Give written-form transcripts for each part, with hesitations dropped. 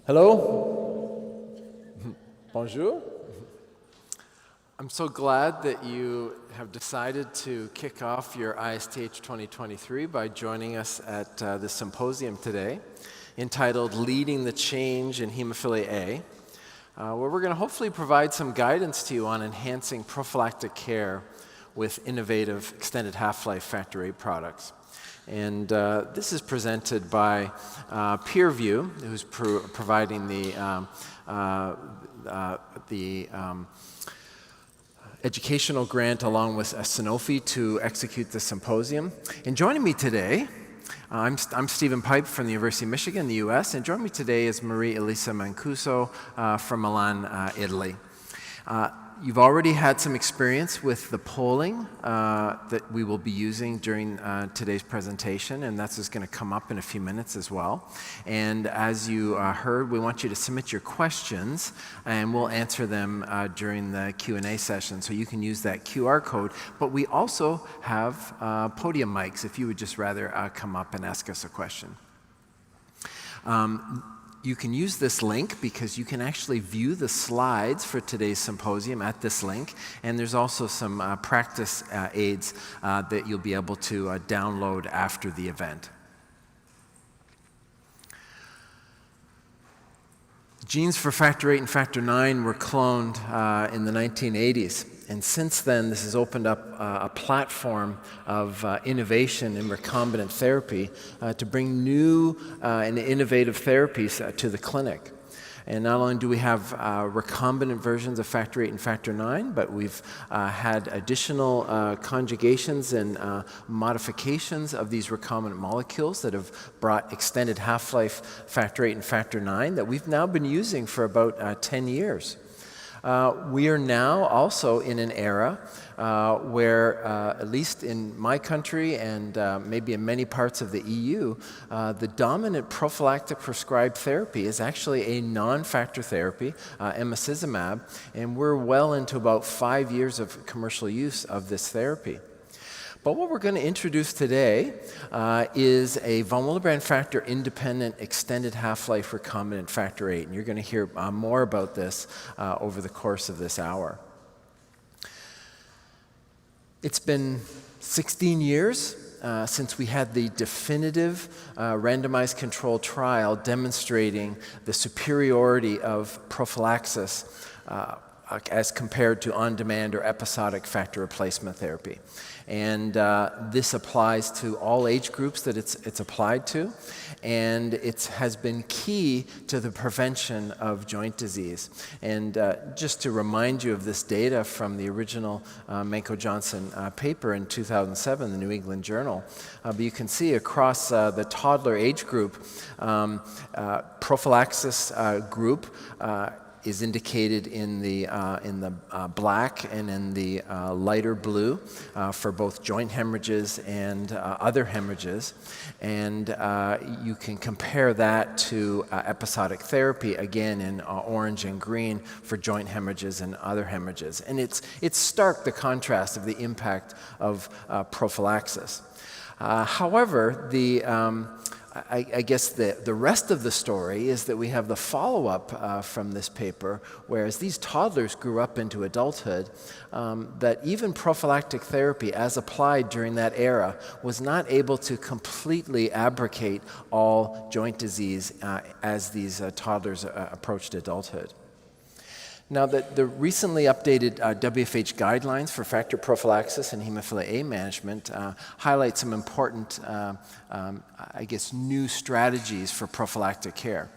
Hello? Bonjour? I'm so glad that you have decided to kick off your ISTH 2023 by joining us at this symposium today entitled Leading the Change in Hemophilia A, where we're going to hopefully provide some guidance to you on enhancing prophylactic care with innovative extended half-life factor VIII products. And this is presented by PeerView, who's providing the educational grant along with Sanofi to execute the symposium. And joining me today, I'm Stephen Pipe from the University of Michigan in the US, and joining me today is Maria Elisa Mancuso from Milan, Italy. You've already had some experience with the polling that we will be using during today's presentation, and that's just going to come up in a few minutes as well. And as you heard, we want you to submit your questions, and we'll answer them during the Q&A session, so you can use that QR code. But we also have podium mics if you would just rather come up and ask us a question. You can use this link because you can actually view the slides for today's symposium at this link, and there's also some practice aids that you'll be able to download after the event. Genes for factor VIII and factor IX were cloned in the 1980s. And since then, this has opened up a platform of innovation in recombinant therapy to bring new and innovative therapies to the clinic. And not only do we have recombinant versions of factor VIII and factor IX, but we've had additional conjugations and modifications of these recombinant molecules that have brought extended half-life factor VIII and factor IX that we've now been using for about 10 years. We are now also in an era where, at least in my country and maybe in many parts of the EU, the dominant prophylactic prescribed therapy is actually a non-factor therapy, emicizumab, and we're well into about 5 years of commercial use of this therapy. But what we're going to introduce today is a von Willebrand factor independent extended half-life recombinant factor VIII, and you're going to hear more about this over the course of this hour. It's been 16 years since we had the definitive randomized controlled trial demonstrating the superiority of prophylaxis as compared to on-demand or episodic factor replacement therapy. And this applies to all age groups that it's applied to, and it has been key to the prevention of joint disease. And just to remind you of this data from the original Manco-Johnson paper in 2007, the New England Journal, but you can see across the toddler age group, prophylaxis group is indicated in the black and in the lighter blue for both joint hemorrhages and other hemorrhages. And you can compare that to episodic therapy, again in orange and green for joint hemorrhages and other hemorrhages. And it's stark, the contrast of the impact of prophylaxis. However, I guess the rest of the story is that we have the follow-up from this paper, whereas these toddlers grew up into adulthood, that even prophylactic therapy as applied during that era was not able to completely abrogate all joint disease as these toddlers approached adulthood. Now, the recently updated WFH guidelines for factor prophylaxis and hemophilia A management highlight some important, new strategies for prophylactic care.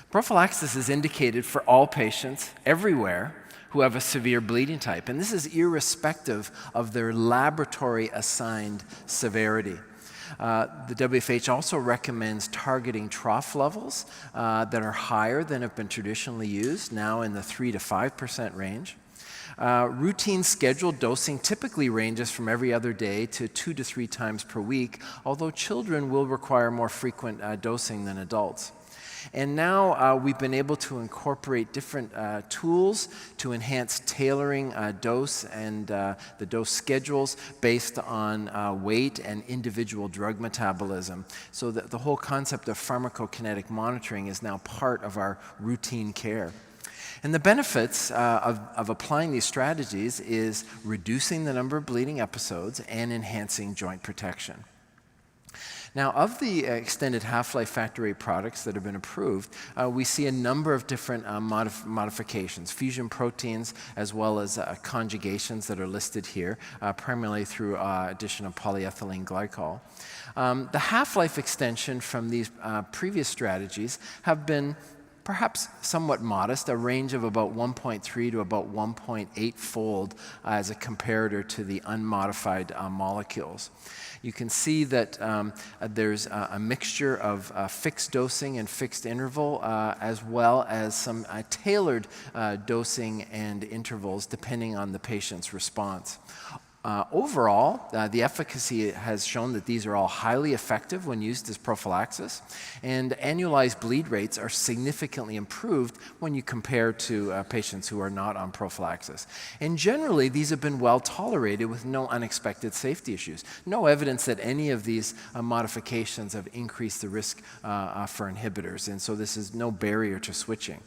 Prophylaxis is indicated for all patients everywhere who have a severe bleeding type, and this is irrespective of their laboratory-assigned severity. The WFH also recommends targeting trough levels that are higher than have been traditionally used, now in the 3 to 5% range. Routine scheduled dosing typically ranges from every other day to 2 to 3 times per week, although children will require more frequent dosing than adults. And now we've been able to incorporate different tools to enhance tailoring dose and the dose schedules based on weight and individual drug metabolism. So that the whole concept of pharmacokinetic monitoring is now part of our routine care. And the benefits of applying these strategies is reducing the number of bleeding episodes and enhancing joint protection. Now, of the extended half-life Factor VIII products that have been approved, we see a number of different modifications, fusion proteins as well as conjugations that are listed here, primarily through addition of polyethylene glycol. The half-life extension from these previous strategies have been perhaps somewhat modest, a range of about 1.3 to about 1.8-fold as a comparator to the unmodified molecules. You can see that there's a mixture of fixed dosing and fixed interval, as well as some tailored dosing and intervals depending on the patient's response. Overall, the efficacy has shown that these are all highly effective when used as prophylaxis, and annualized bleed rates are significantly improved when you compare to patients who are not on prophylaxis. And generally, these have been well tolerated with no unexpected safety issues. No evidence that any of these modifications have increased the risk for inhibitors, and so this is no barrier to switching.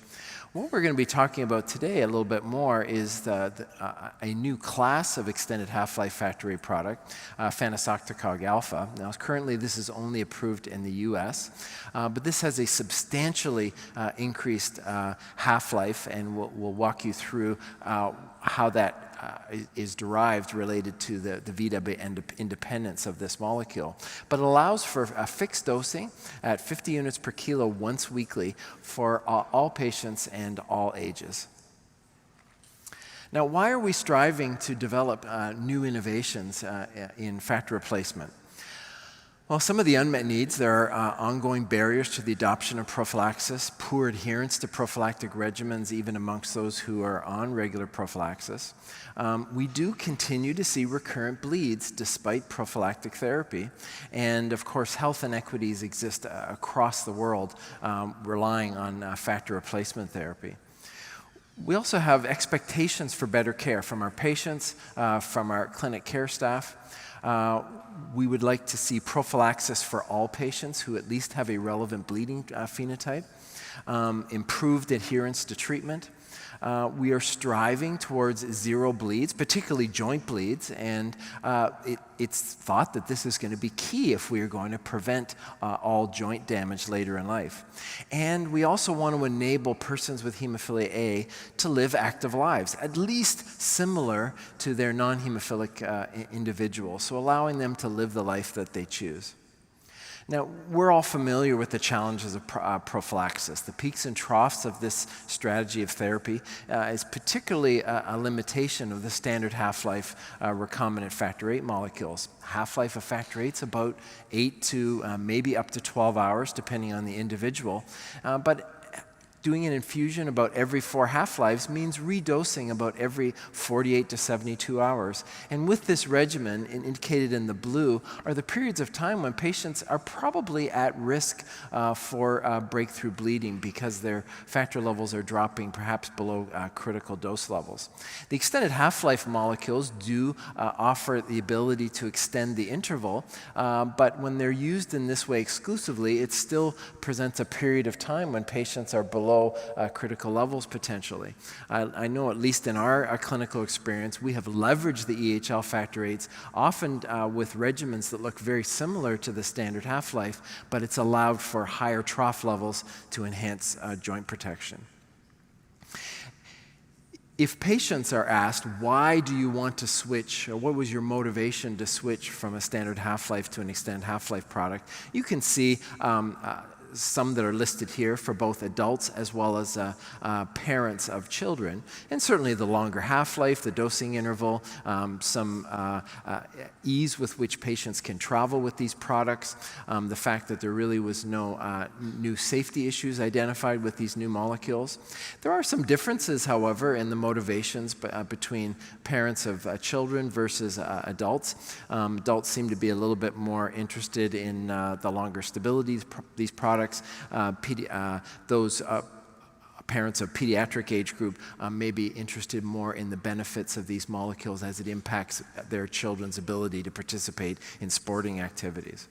What we're going to be talking about today a little bit more is a new class of extended half-life Factor VIII product, fanosoctocog alpha. Now, currently this is only approved in the US, but this has a substantially increased half-life, and we'll walk you through how that is derived related to the VW independence of this molecule. But it allows for a fixed dosing at 50 units per kilo once weekly for all patients and all ages. Now, why are we striving to develop new innovations in factor replacement? Well, some of the unmet needs, there are ongoing barriers to the adoption of prophylaxis, poor adherence to prophylactic regimens even amongst those who are on regular prophylaxis. We do continue to see recurrent bleeds despite prophylactic therapy, and of course health inequities exist across the world relying on factor replacement therapy. We also have expectations for better care from our patients, from our clinic care staff. We would like to see prophylaxis for all patients who at least have a relevant bleeding phenotype, improved adherence to treatment. We are striving towards zero bleeds, particularly joint bleeds, and it's thought that this is going to be key if we are going to prevent all joint damage later in life. And we also want to enable persons with hemophilia A to live active lives, at least similar to their non-hemophilic individuals, so allowing them to live the life that they choose. Now, we're all familiar with the challenges of prophylaxis. The peaks and troughs of this strategy of therapy is particularly a limitation of the standard half-life recombinant Factor VIII molecules. Half-life of Factor VIII is about 8 to maybe up to 12 hours, depending on the individual. But doing an infusion about every 4 half-lives means redosing about every 48 to 72 hours. And with this regimen, indicated in the blue, are the periods of time when patients are probably at risk for breakthrough bleeding because their factor levels are dropping perhaps below critical dose levels. The extended half-life molecules do offer the ability to extend the interval, but when they're used in this way exclusively, it still presents a period of time when patients are below critical levels potentially. I know, at least in our clinical experience, we have leveraged the EHL Factor VIIIs often with regimens that look very similar to the standard half-life, but it's allowed for higher trough levels to enhance joint protection. If patients are asked, why do you want to switch, or what was your motivation to switch from a standard half-life to an extended half-life product, you can see some that are listed here for both adults as well as parents of children. And certainly the longer half-life, the dosing interval, some ease with which patients can travel with these products, the fact that there really was no new safety issues identified with these new molecules. There are some differences, however, in the motivations between parents of children versus adults. Adults seem to be a little bit more interested in the longer stability these products products. Those parents of pediatric age group may be interested more in the benefits of these molecules as it impacts their children's ability to participate in sporting activities.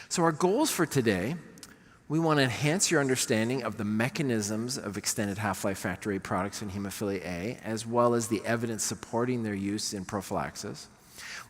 So our goals for today: we want to enhance your understanding of the mechanisms of extended half-life factor VIII products in hemophilia A, as well as the evidence supporting their use in prophylaxis.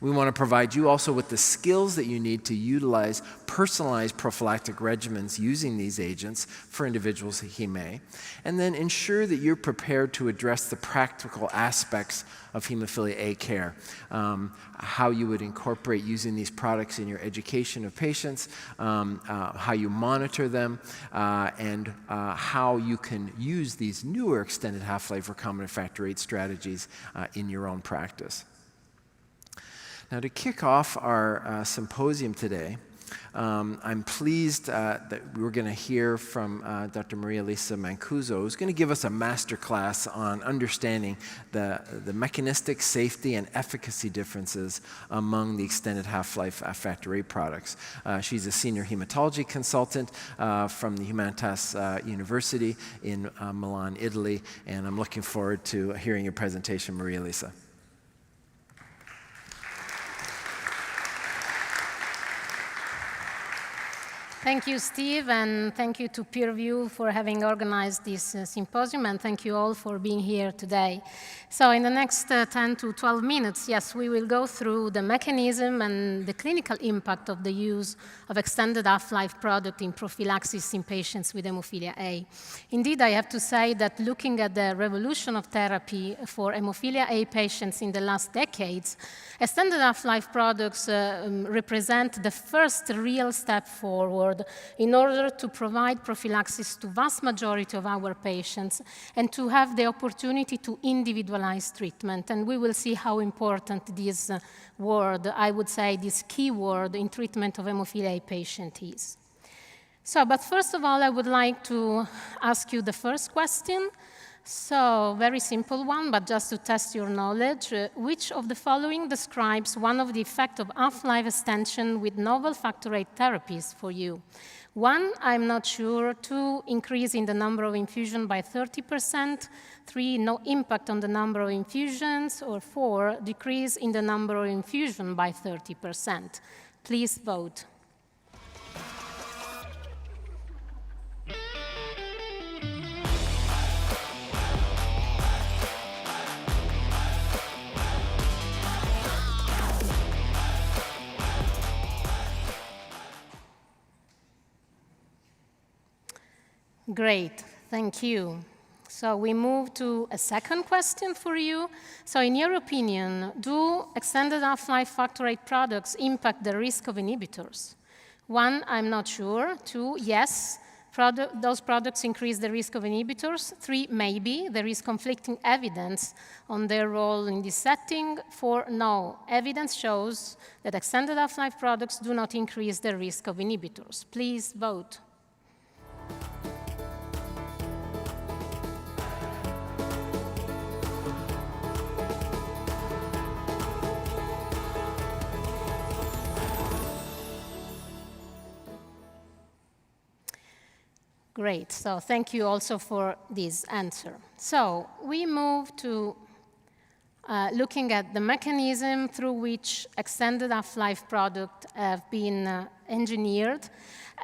We want to provide you also with the skills that you need to utilize personalized prophylactic regimens using these agents for individuals with HemA, and then ensure that you're prepared to address the practical aspects of hemophilia A care, how you would incorporate using these products in your education of patients, how you monitor them, and how you can use these newer extended half-life recombinant factor VIII strategies in your own practice. Now, to kick off our symposium today, I'm pleased that we're going to hear from Dr. Maria Elisa Mancuso, who's going to give us a master class on understanding the mechanistic safety and efficacy differences among the extended half-life factor VIII products. She's a senior hematology consultant from the Humanitas University in Milan, Italy, and I'm looking forward to hearing your presentation, Maria Elisa. Thank you, Steve, and thank you to PeerView for having organized this symposium, and thank you all for being here today. So in the next 10 to 12 minutes, yes, we will go through the mechanism and the clinical impact of the use of extended half-life product in prophylaxis in patients with hemophilia A. Indeed, I have to say that looking at the revolution of therapy for hemophilia A patients in the last decades, extended half-life products represent the first real step forward in order to provide prophylaxis to vast majority of our patients and to have the opportunity to individualize treatment. And we will see how important this word, I would say this key word in treatment of hemophilia A patient is. So, but first of all, I would like to ask you the first question. So, very simple one, but just to test your knowledge. Which of the following describes one of the effects of half-life extension with novel factor VIII therapies for you? 1, I'm not sure. 2, increase in the number of infusions by 30%. 3, no impact on the number of infusions. Or 4, decrease in the number of infusions by 30%. Please vote. Great, thank you. So we move to a second question for you. So in your opinion, do extended half-life factor VIII products impact the risk of inhibitors? 1, I'm not sure. 2, yes, those products increase the risk of inhibitors. 3, maybe, there is conflicting evidence on their role in this setting. 4, no, evidence shows that extended half-life products do not increase the risk of inhibitors. Please vote. Great, so thank you also for this answer. So we move to looking at the mechanism through which extended half-life products have been engineered.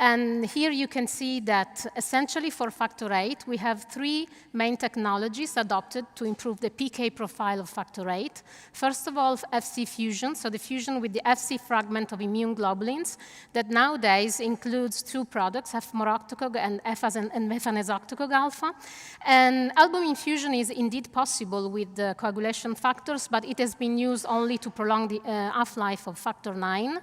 And here you can see that essentially for factor VIII, we have 3 main technologies adopted to improve the PK profile of factor VIII. First of all, Fc fusion, so the fusion with the Fc fragment of immune globulins that nowadays includes 2 products, F-moroctocog and efanesoctocog alpha. And albumin fusion is indeed possible with the coagulation factors, but it has been used only to prolong the half-life of factor IX.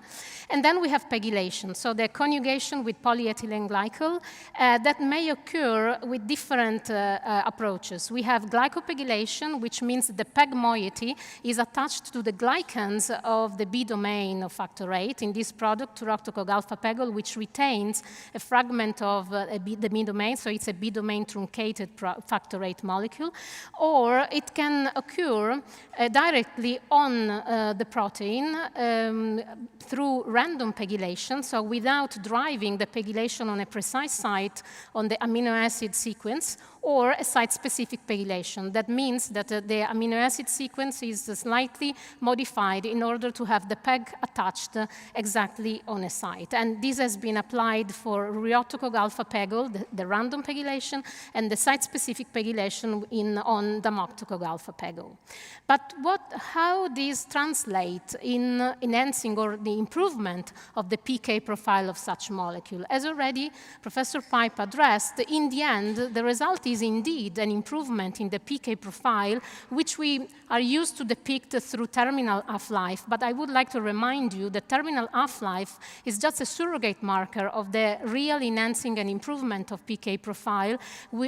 And then we have pegylation, so the conjugation with polyethylene glycol that may occur with different approaches. We have glycopegylation, which means the PEG moiety is attached to the glycans of the B domain of factor VIII. In this product, turoctocog alpha pegol, which retains a fragment of the B domain, so it's a B domain truncated factor VIII molecule. Or it can occur directly on the protein through random pegylation. pegylation, so without driving the pegylation on a precise site on the amino acid sequence, or a site-specific pegylation. That means that the amino acid sequence is slightly modified in order to have the PEG attached exactly on a site. And this has been applied for rheotocog alpha pegol, the random pegylation, and the site-specific pegylation on damoctocog alpha pegol. But how these translate in enhancing or the improvement of the PK profile of such molecule? As already Professor Pipe addressed, in the end, the result is indeed an improvement in the PK profile, which we are used to depict through terminal half-life. But I would like to remind you that terminal half-life is just a surrogate marker of the real enhancing and improvement of PK profile,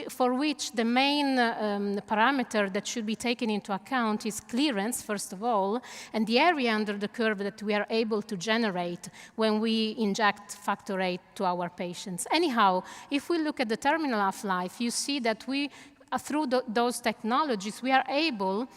for which the main parameter that should be taken into account is clearance, first of all, and the area under the curve that we are able to generate when we inject factor VIII to our patients. Anyhow, if we look at the terminal half-life, you see that through those technologies, we are able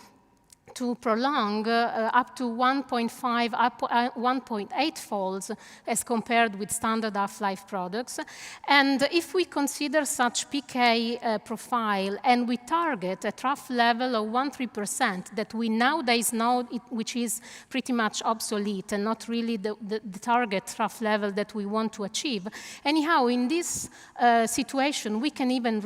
to prolong up to 1.5, 1.8 folds as compared with standard half-life products. And if we consider such PK profile and we target a trough level of 1-3% that we nowadays know, which is pretty much obsolete and not really the target trough level that we want to achieve. Anyhow, in this situation, we can even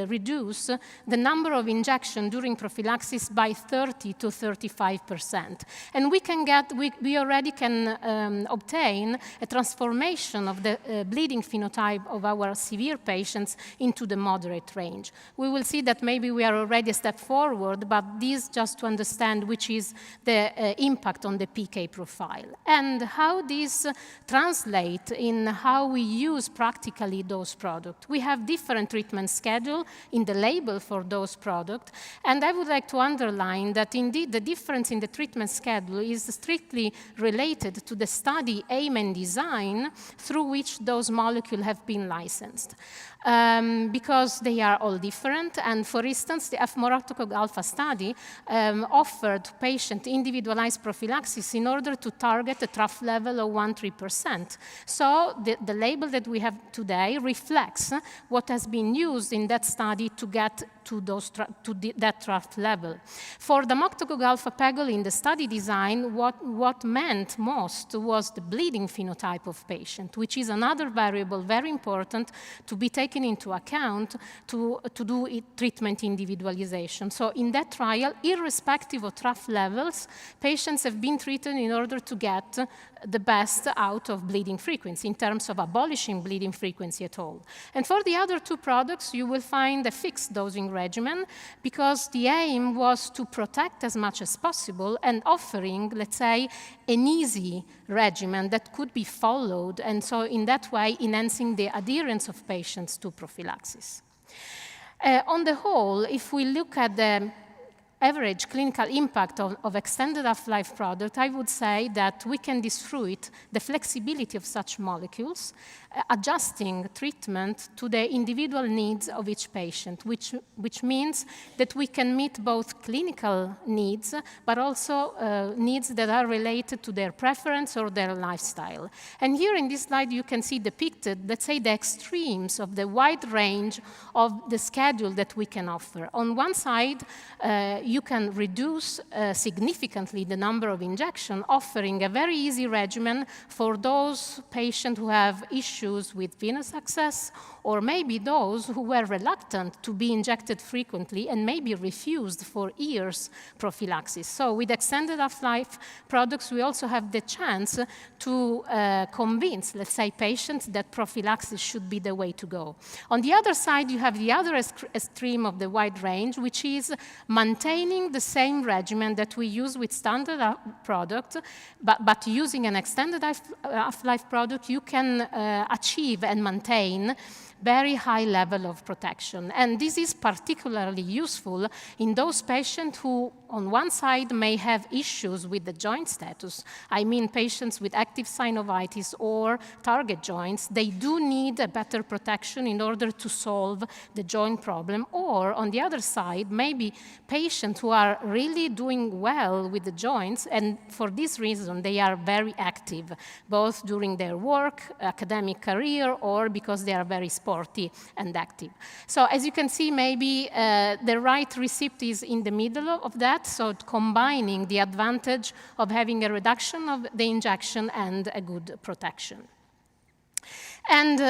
reduce the number of injections during prophylaxis by 30 to 35%. And we already can obtain a transformation of the bleeding phenotype of our severe patients into the moderate range. We will see that maybe we are already a step forward, but this just to understand which is the impact on the PK profile. And how this translates in how we use practically those products. We have different treatment schedule in the label for those products, and I would like to underline that indeed the difference in the treatment schedule is strictly related to the study aim and design through which those molecules have been licensed. Because they are all different. And for instance, the f-moroctocog alpha study offered patient individualized prophylaxis in order to target a trough level of 1-3%. So the label that we have today reflects what has been used in that study to get to that trough level. For the damoctocog alpha pegol in the study design, what meant most was the bleeding phenotype of patient, which is another variable very important to be taken into account to do treatment individualization. So in that trial, irrespective of trough levels, patients have been treated in order to get the best out of bleeding frequency in terms of abolishing bleeding frequency at all. And for the other two products, you will find a fixed dosing regimen because the aim was to protect as much as possible and offering, let's say, an easy regimen that could be followed, and so in that way enhancing the adherence of patients to prophylaxis. On the whole, if we look at the average clinical impact of extended half-life product, I would say that we can disfruit the flexibility of such molecules, adjusting treatment to the individual needs of each patient, which means that we can meet both clinical needs, but also needs that are related to their preference or their lifestyle. And here in this slide, you can see depicted, let's say, the extremes of the wide range of the schedule that we can offer. On one side, you can reduce significantly the number of injections, offering a very easy regimen for those patients who have issues with venous access, or maybe those who were reluctant to be injected frequently and maybe refused for years prophylaxis. So with extended half-life products, we also have the chance to convince, let's say, patients that prophylaxis should be the way to go. On the other side, you have the other extreme of the wide range, which is maintaining the same regimen that we use with standard product, but using an extended half-life product, you can achieve and maintain very high level of protection. And this is particularly useful in those patients who, on one side, may have issues with the joint status. I mean patients with active synovitis or target joints. They do need a better protection in order to solve the joint problem. Or, on the other side, maybe patients who are really doing well with the joints, and for this reason, they are very active, both during their work, academic career, or because they are very sporty and active. So as you can see, maybe the right recipe is in the middle of that, so combining the advantage of having a reduction of the injection and a good protection. And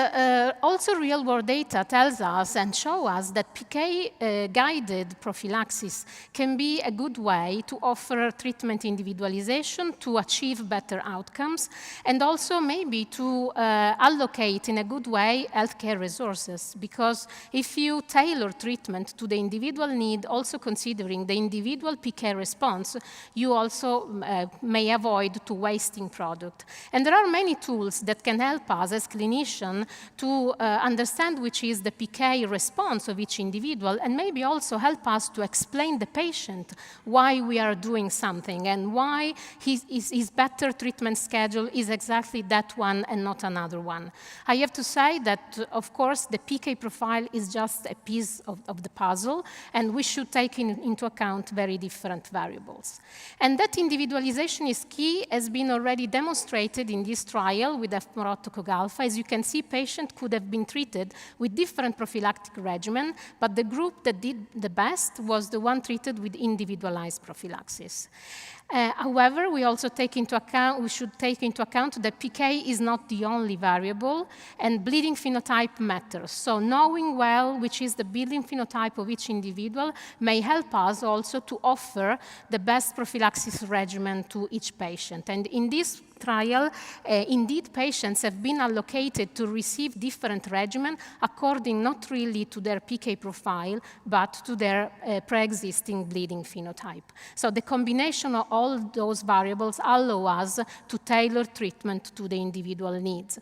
also real-world data tells us and shows us that PK-guided prophylaxis can be a good way to offer treatment individualization to achieve better outcomes, and also maybe to allocate in a good way healthcare resources. Because if you tailor treatment to the individual need, also considering the individual PK response, you also may avoid to wasting product. And there are many tools that can help us as clinicians to understand which is the PK response of each individual, and maybe also help us to explain the patient why we are doing something and why his better treatment schedule is exactly that one and not another one. I have to say that, of course, the PK profile is just a piece of the puzzle, and we should take into account very different variables. And that individualization is key, has been already demonstrated in this trial with efmoroctocog alfa. As you can see, patients could have been treated with different prophylactic regimen, but the group that did the best was the one treated with individualized prophylaxis. However, we should take into account that PK is not the only variable, and bleeding phenotype matters. So knowing well which is the bleeding phenotype of each individual may help us also to offer the best prophylaxis regimen to each patient. And in this trial, indeed, patients have been allocated to receive different regimen according not really to their PK profile, but to their pre-existing bleeding phenotype. So the combination of all those variables allow us to tailor treatment to the individual needs.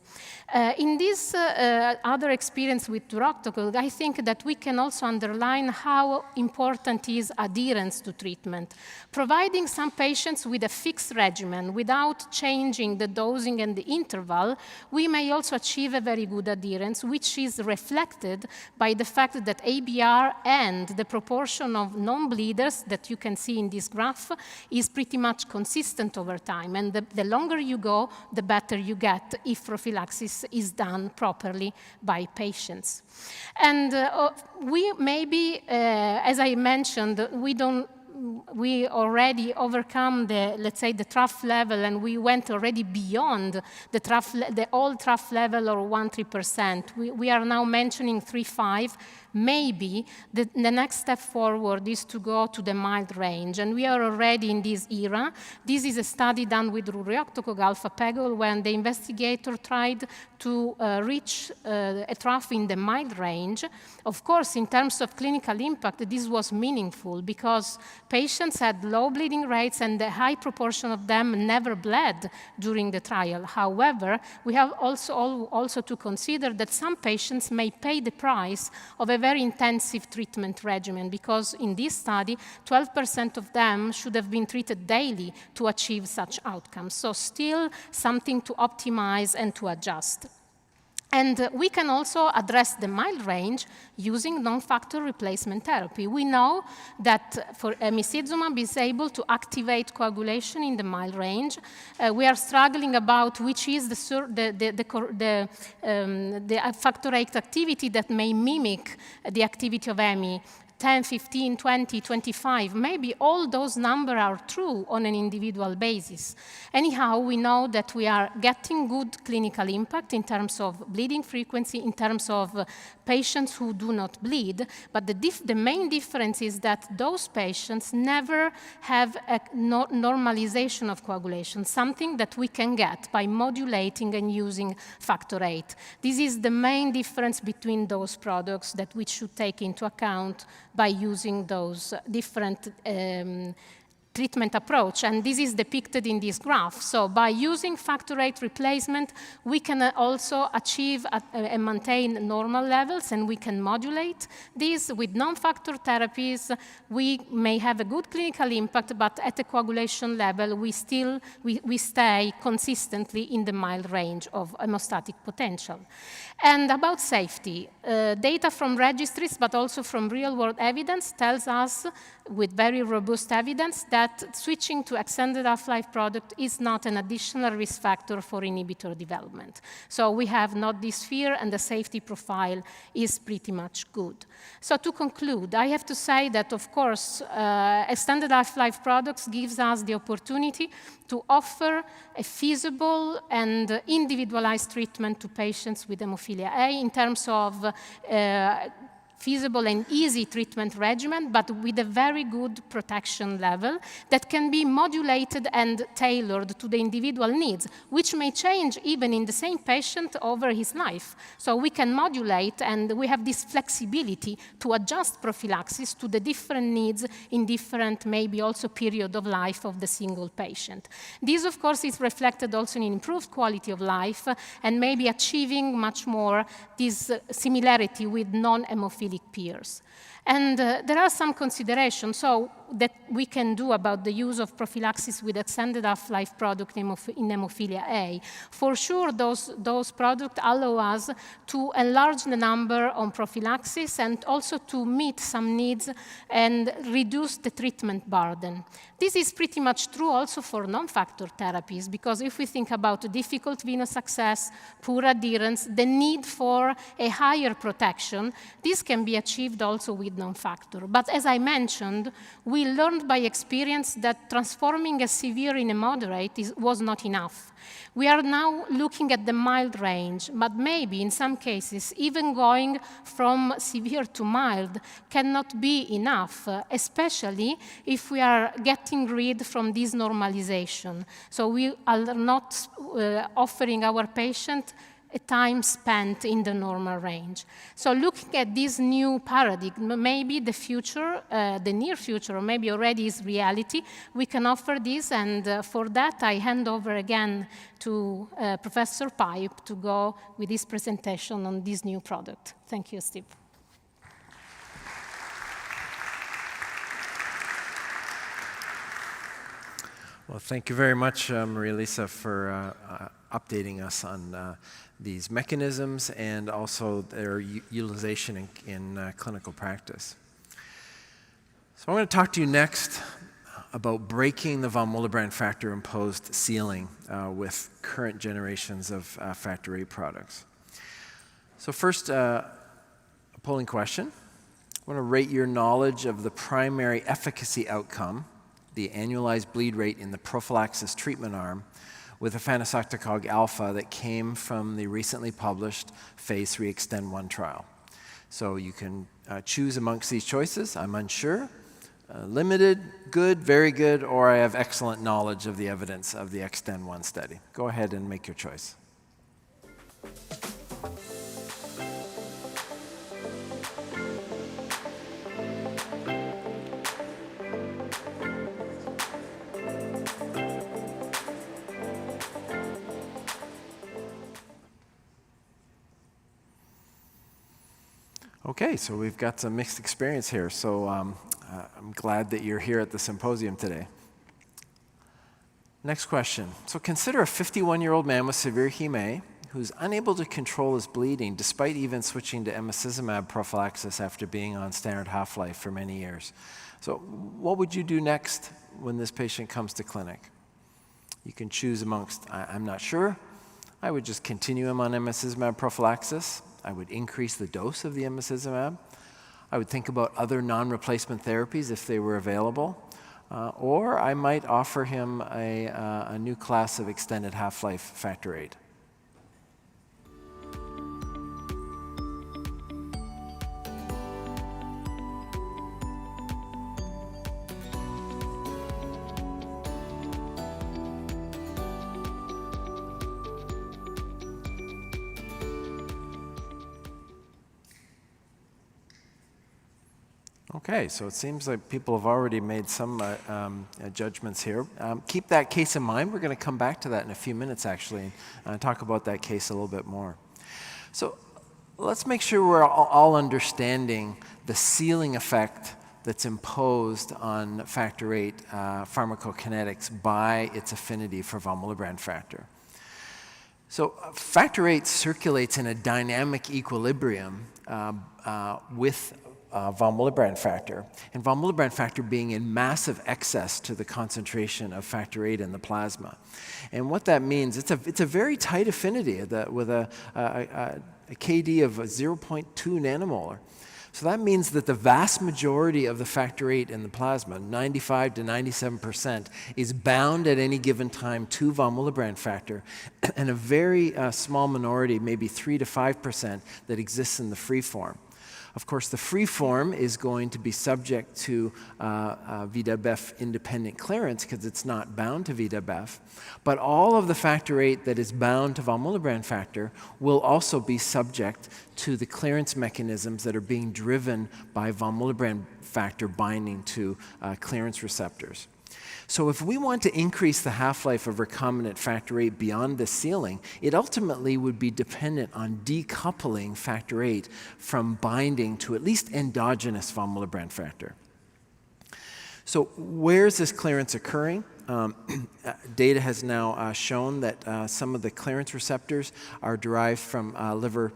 In this other experience with Duroctocog, I think that we can also underline how important is adherence to treatment. Providing some patients with a fixed regimen without changing the dosing and the interval, we may also achieve a very good adherence, which is reflected by the fact that ABR and the proportion of non-bleeders that you can see in this graph is pretty much consistent over time. And the longer you go, the better you get if prophylaxis is done properly by patients. And we maybe, as I mentioned, we already overcome the, let's say, the trough level, and we went already beyond the old trough level or 1-3%. We are now mentioning 3-5. Maybe the next step forward is to go to the mild range, and we are already in this era. This is a study done with Duroctocog alfa pegol, when the investigator tried to reach a trough in the mild range. Of course, in terms of clinical impact, this was meaningful because patients had low bleeding rates and a high proportion of them never bled during the trial. However, we have also to consider that some patients may pay the price of a very intensive treatment regimen, because in this study, 12% of them should have been treated daily to achieve such outcomes. So still something to optimize and to adjust. And we can also address the mild range using non-factor replacement therapy. We know that for emicizumab is able to activate coagulation in the mild range. We are struggling about which is the factor VIII activity that may mimic the activity of EMI. 10, 15, 20, 25, maybe all those numbers are true on an individual basis. Anyhow, we know that we are getting good clinical impact in terms of bleeding frequency, in terms of patients who do not bleed, but the main difference is that those patients never have a normalization of coagulation, something that we can get by modulating and using factor VIII. This is the main difference between those products that we should take into account by using those different treatment approach, and this is depicted in this graph. So by using factor VIII replacement, we can also achieve and maintain normal levels, and we can modulate these. With non-factor therapies, we may have a good clinical impact, but at the coagulation level, we stay consistently in the mild range of hemostatic potential. And about safety, data from registries, but also from real-world evidence tells us, with very robust evidence, that switching to extended half-life product is not an additional risk factor for inhibitor development. So we have not this fear, and the safety profile is pretty much good. So to conclude, I have to say that, of course, extended half-life products gives us the opportunity to offer a feasible and individualized treatment to patients with hemophilia A in terms of feasible and easy treatment regimen, but with a very good protection level that can be modulated and tailored to the individual needs, which may change even in the same patient over his life. So we can modulate, and we have this flexibility to adjust prophylaxis to the different needs in different, maybe also period of life of the single patient. This, of course, is reflected also in improved quality of life and maybe achieving much more this similarity with non-hemophilic peers. And there are some considerations that we can do about the use of prophylaxis with extended half-life product in hemophilia A. For sure, those products allow us to enlarge the number on prophylaxis and also to meet some needs and reduce the treatment burden. This is pretty much true also for non-factor therapies, because if we think about difficult venous access, poor adherence, the need for a higher protection, this can be achieved also with non-factor. But as I mentioned, we learned by experience that transforming a severe in a moderate was not enough. We are now looking at the mild range, but maybe in some cases, even going from severe to mild cannot be enough, especially if we are getting rid from this normalization. So we are not offering our patient a time spent in the normal range. So looking at this new paradigm, maybe the future, the near future, or maybe already is reality, we can offer this, and for that I hand over again to Professor Pipe to go with his presentation on this new product. Thank you, Steve. Well, thank you very much, Maria-Lisa, for updating us on these mechanisms and also their utilization in clinical practice. So I'm going to talk to you next about breaking the von Willebrand factor-imposed ceiling with current generations of factor VIII products. So first, a polling question. I want to rate your knowledge of the primary efficacy outcome, the annualized bleed rate in the prophylaxis treatment arm, with efanesoctocog alpha that came from the recently published phase 3 Extend-1 trial. So you can choose amongst these choices. I'm unsure, limited, good, very good, or I have excellent knowledge of the evidence of the Extend-1 study. Go ahead and make your choice. Okay, so we've got some mixed experience here, so I'm glad that you're here at the symposium today. Next question. So consider a 51-year-old man with severe Hem A who's unable to control his bleeding despite even switching to emicizumab prophylaxis after being on standard half-life for many years. So what would you do next when this patient comes to clinic? You can choose amongst, I'm not sure, I would just continue him on emicizumab prophylaxis. I would increase the dose of the emicizumab. I would think about other non-replacement therapies if they were available. Or I might offer him a new class of extended half-life factor VIII. Okay, so it seems like people have already made some judgments here. Keep that case in mind. We're going to come back to that in a few minutes, actually, and talk about that case a little bit more. So let's make sure we're all understanding the ceiling effect that's imposed on factor VIII pharmacokinetics by its affinity for von Willebrand factor. So factor VIII circulates in a dynamic equilibrium with von Willebrand factor, and von Willebrand factor being in massive excess to the concentration of factor VIII in the plasma. And what that means, it's a very tight affinity with a KD of 0.2 nanomolar. So that means that the vast majority of the factor VIII in the plasma, 95 to 97%, is bound at any given time to von Willebrand factor, and a very small minority, maybe 3 to 5%, that exists in the free form. Of course, the free form is going to be subject to VWF independent clearance because it's not bound to VWF. But all of the factor VIII that is bound to von Willebrand factor will also be subject to the clearance mechanisms that are being driven by von Willebrand factor binding to clearance receptors. So if we want to increase the half-life of recombinant factor VIII beyond the ceiling, it ultimately would be dependent on decoupling factor VIII from binding to at least endogenous von Willebrand factor. So where is this clearance occurring? Data has now shown that some of the clearance receptors are derived from liver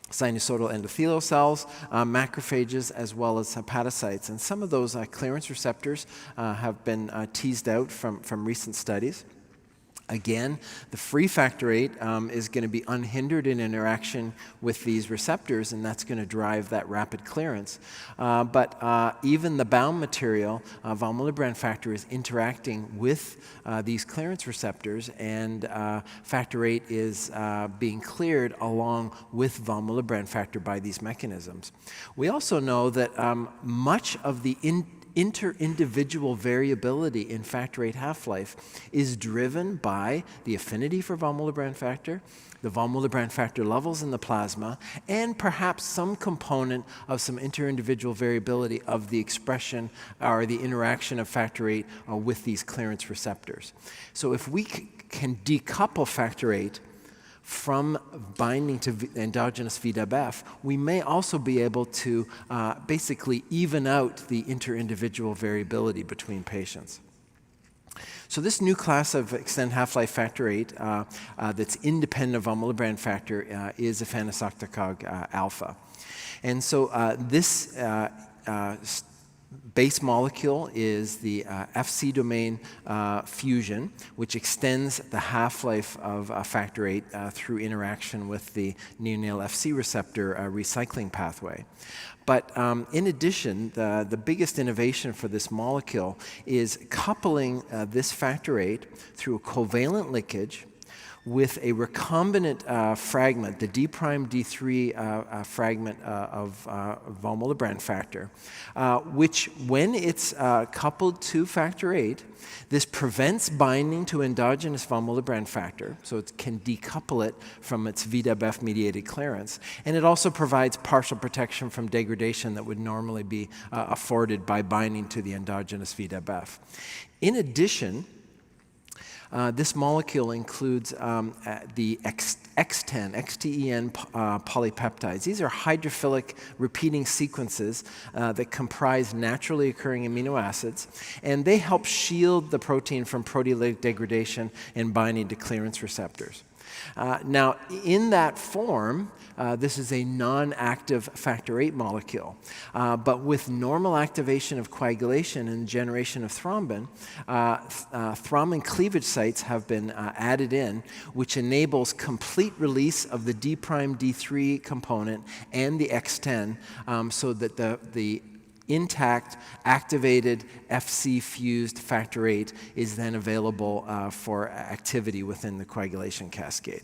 sinusoidal endothelial cells, macrophages, as well as hepatocytes. And some of those clearance receptors have been teased out from recent studies. Again, the free factor VIII is going to be unhindered in interaction with these receptors, and that's going to drive that rapid clearance. But even the bound material, von Willebrand factor, is interacting with these clearance receptors, and factor VIII is being cleared along with von Willebrand factor by these mechanisms. We also know that much of the inter-individual variability in factor VIII half-life is driven by the affinity for von Willebrand factor, the von Willebrand factor levels in the plasma, and perhaps some component of some inter-individual variability of the expression or the interaction of factor VIII with these clearance receptors. So if we can decouple factor VIII from binding to endogenous VWF, we may also be able to basically even out the inter-individual variability between patients. So this new class of extended half-life factor VIII that's independent of von Willebrand factor is efanesoctocog alpha. And so this base molecule is the Fc domain fusion, which extends the half-life of factor VIII through interaction with the neonatal Fc receptor recycling pathway. But in addition, the biggest innovation for this molecule is coupling this factor VIII through a covalent linkage with a recombinant fragment, the D' D3 fragment of von Willebrand factor, which when it's coupled to factor VIII, this prevents binding to endogenous von Willebrand factor, so it can decouple it from its VWF-mediated clearance, and it also provides partial protection from degradation that would normally be afforded by binding to the endogenous VWF. In addition, this molecule includes the XTEN polypeptides. These are hydrophilic repeating sequences that comprise naturally occurring amino acids, and they help shield the protein from proteolytic degradation and binding to clearance receptors. Now, in that form, this is a non-active factor VIII molecule. But with normal activation of coagulation and generation of thrombin, thrombin cleavage sites have been added in, which enables complete release of the D' D3 component and the XTEN so that the intact, activated, Fc-fused factor VIII is then available for activity within the coagulation cascade.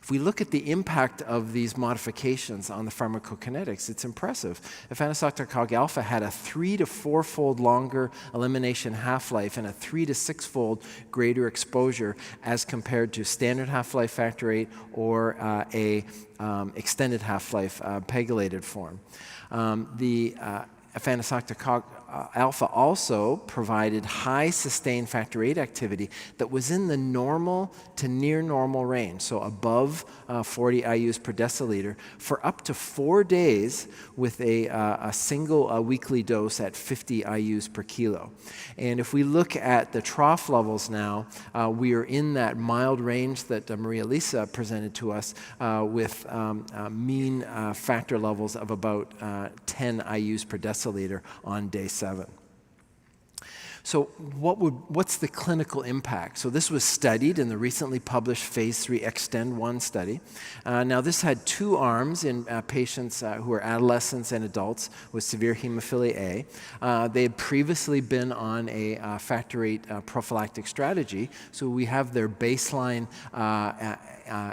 If we look at the impact of these modifications on the pharmacokinetics, it's impressive. Efanesoctocog alpha had a 3 to 4-fold longer elimination half-life and a 3 to 6-fold greater exposure as compared to standard half-life factor VIII or extended half-life pegylated form. The efanesoctocog alpha also provided high sustained factor VIII activity that was in the normal to near normal range, so above 40 IUs per deciliter, for up to 4 days with a single weekly dose at 50 IUs per kilo. And if we look at the trough levels now, we are in that mild range that Maria Lisa presented to us with mean factor levels of about 10 IUs per deciliter on day 7. So what's the clinical impact? So this was studied in the recently published phase 3 Extend-1 study. Now this had 2 arms in patients who are adolescents and adults with severe hemophilia A. They had previously been on a factor VIII prophylactic strategy, so we have their baseline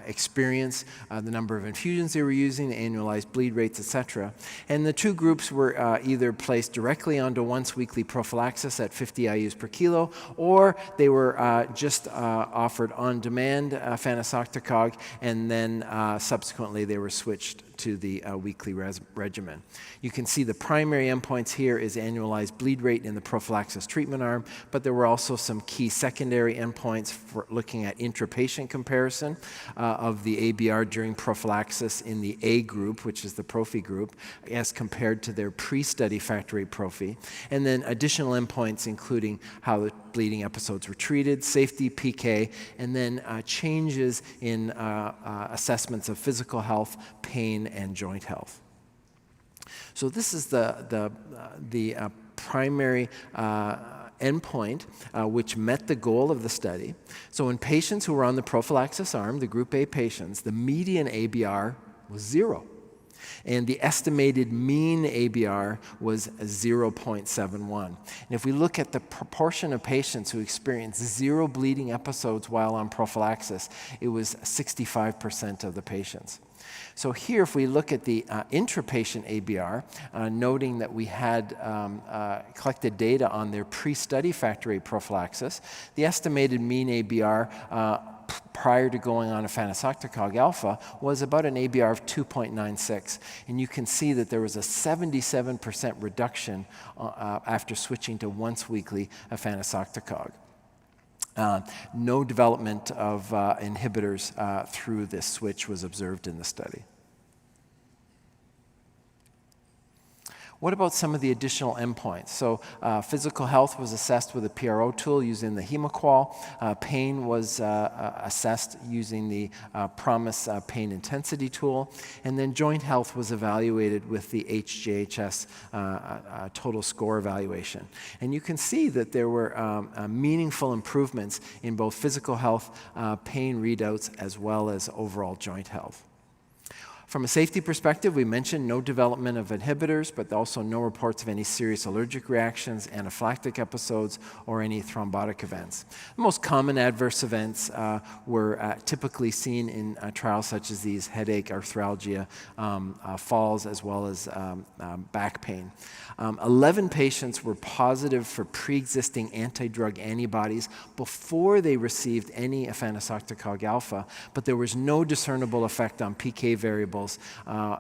experience, the number of infusions they were using, the annualized bleed rates, etc. And the 2 groups were either placed directly onto once-weekly prophylaxis at 50 IUs per kilo, or they were just offered on-demand efanesoctocog, and then subsequently they were switched to the weekly regimen. You can see the primary endpoints here is annualized bleed rate in the prophylaxis treatment arm, but there were also some key secondary endpoints for looking at intra-patient comparison of the ABR during prophylaxis in the A group, which is the prophy group, as compared to their pre-study factor VIII prophy, and then additional endpoints including how the bleeding episodes were treated, safety, PK, and then changes in assessments of physical health, pain, and joint health. So this is the primary endpoint which met the goal of the study. So in patients who were on the prophylaxis arm, the group A patients, the median ABR was 0. And the estimated mean ABR was 0.71. And if we look at the proportion of patients who experienced 0 bleeding episodes while on prophylaxis, it was 65% of the patients. So here, if we look at the intra-patient ABR, noting that we had collected data on their pre-study factor VIII prophylaxis, the estimated mean ABR prior to going on efanesoctocog alpha was about an ABR of 2.96. And you can see that there was a 77% reduction after switching to once-weekly efanesoctocog. No development of inhibitors through this switch was observed in the study. What about some of the additional endpoints? So physical health was assessed with a PRO tool using the HemoQual. Pain was assessed using the PROMIS pain intensity tool. And then joint health was evaluated with the HJHS total score evaluation. And you can see that there were meaningful improvements in both physical health, pain readouts, as well as overall joint health. From a safety perspective, we mentioned no development of inhibitors, but also no reports of any serious allergic reactions, anaphylactic episodes, or any thrombotic events. The most common adverse events were typically seen in trials such as these: headache, arthralgia, falls, as well as back pain. 11 patients were positive for pre-existing anti-drug antibodies before they received any efanesoctocog alpha, but there was no discernible effect on PK variables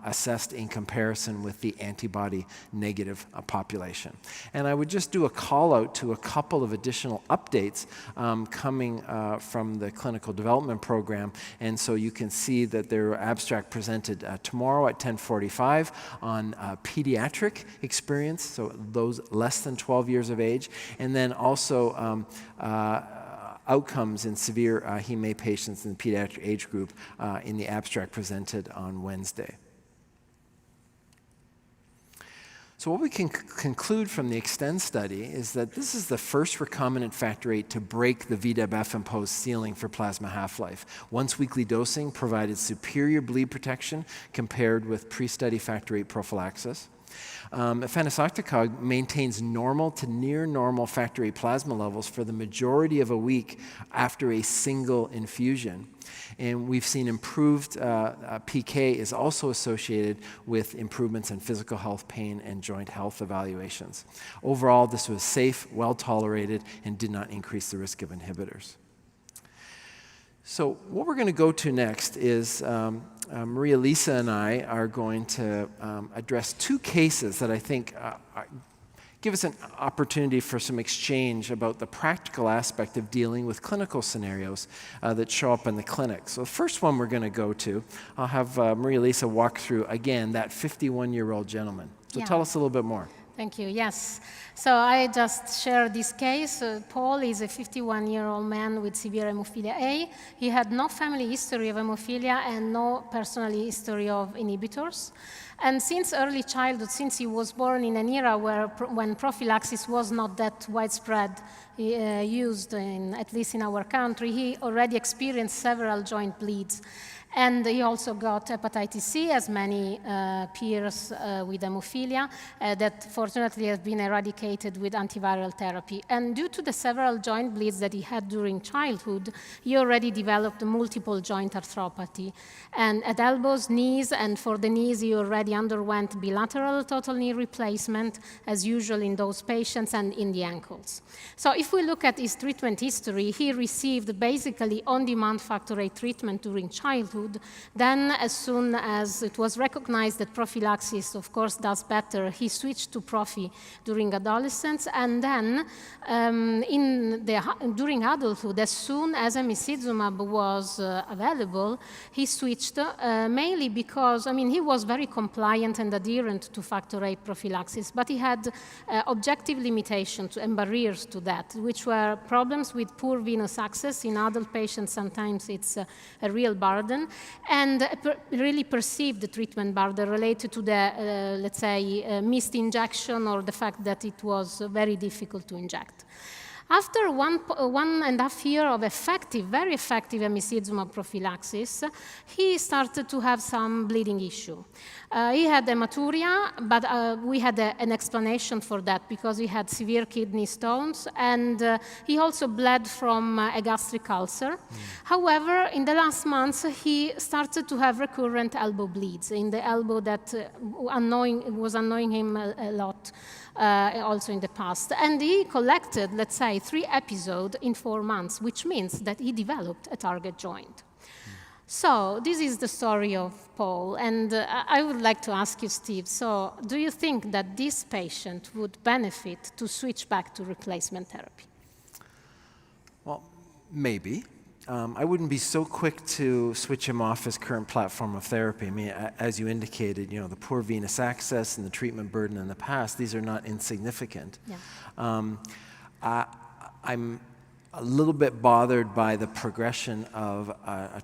assessed in comparison with the antibody-negative population. And I would just do a call out to a couple of additional updates coming from the clinical development program. And so you can see that there are abstract presented tomorrow at 10:45 on pediatric experience, so those less than 12 years of age, and then also outcomes in severe Hem A patients in the pediatric age group in the abstract presented on Wednesday. So what we can conclude from the Extend study is that this is the first recombinant factor VIII to break the VDEB-F imposed ceiling for plasma half-life. Once-weekly dosing provided superior bleed protection compared with pre-study factor VIII prophylaxis. Efanesoctocog maintains normal to near normal factor VIII plasma levels for the majority of a week after a single infusion. And we've seen improved PK is also associated with improvements in physical health, pain, and joint health evaluations. Overall, this was safe, well tolerated, and did not increase the risk of inhibitors. So what we're going to go to next is Maria Lisa and I are going to address two cases that I think give us an opportunity for some exchange about the practical aspect of dealing with clinical scenarios that show up in the clinic. So the first one we're going to go to, I'll have Maria Lisa walk through, again, that 51-year-old gentleman. So tell us a little bit more. Thank you. Yes. So I just shared this case. Paul is a 51-year-old man with severe hemophilia A. He had no family history of hemophilia and no personal history of inhibitors. And since early childhood, since he was born in an era when prophylaxis was not that widespread used, at least in our country, he already experienced several joint bleeds. And he also got hepatitis C, as many peers with hemophilia, that fortunately have been eradicated with antiviral therapy. And due to the several joint bleeds that he had during childhood, he already developed multiple joint arthropathy. And at elbows, knees, and for the knees, he already underwent bilateral total knee replacement, as usual in those patients, and in the ankles. So if we look at his treatment history, he received basically on-demand factor VIII treatment during childhood. Then, as soon as it was recognized that prophylaxis, of course, does better, he switched to prophy during adolescence. And then, during adulthood, as soon as emicizumab was available, he switched, mainly because, he was very compliant and adherent to factor VIII prophylaxis, but he had objective limitations and barriers to that, which were problems with poor venous access. In adult patients, sometimes it's a real burden, and really perceived the treatment burden related to the, let's say, missed injection or the fact that it was very difficult to inject. After 1.5 years of very effective emicizumab prophylaxis, he started to have some bleeding issue. He had hematuria, but we had an explanation for that because he had severe kidney stones, and he also bled from a gastric ulcer. However, in the last months, he started to have recurrent elbow bleeds in the elbow that was annoying him a lot. Also in the past. And he collected, let's say, 3 episodes in 4 months, which means that he developed a target joint. So this is the story of Paul. And I would like to ask you, Steve, so do you think that this patient would benefit to switch back to replacement therapy? Well, maybe. I wouldn't be so quick to switch him off his current platform of therapy. As you indicated, the poor venous access and the treatment burden in the past, these are not insignificant. Yeah. I'm a little bit bothered by the progression of a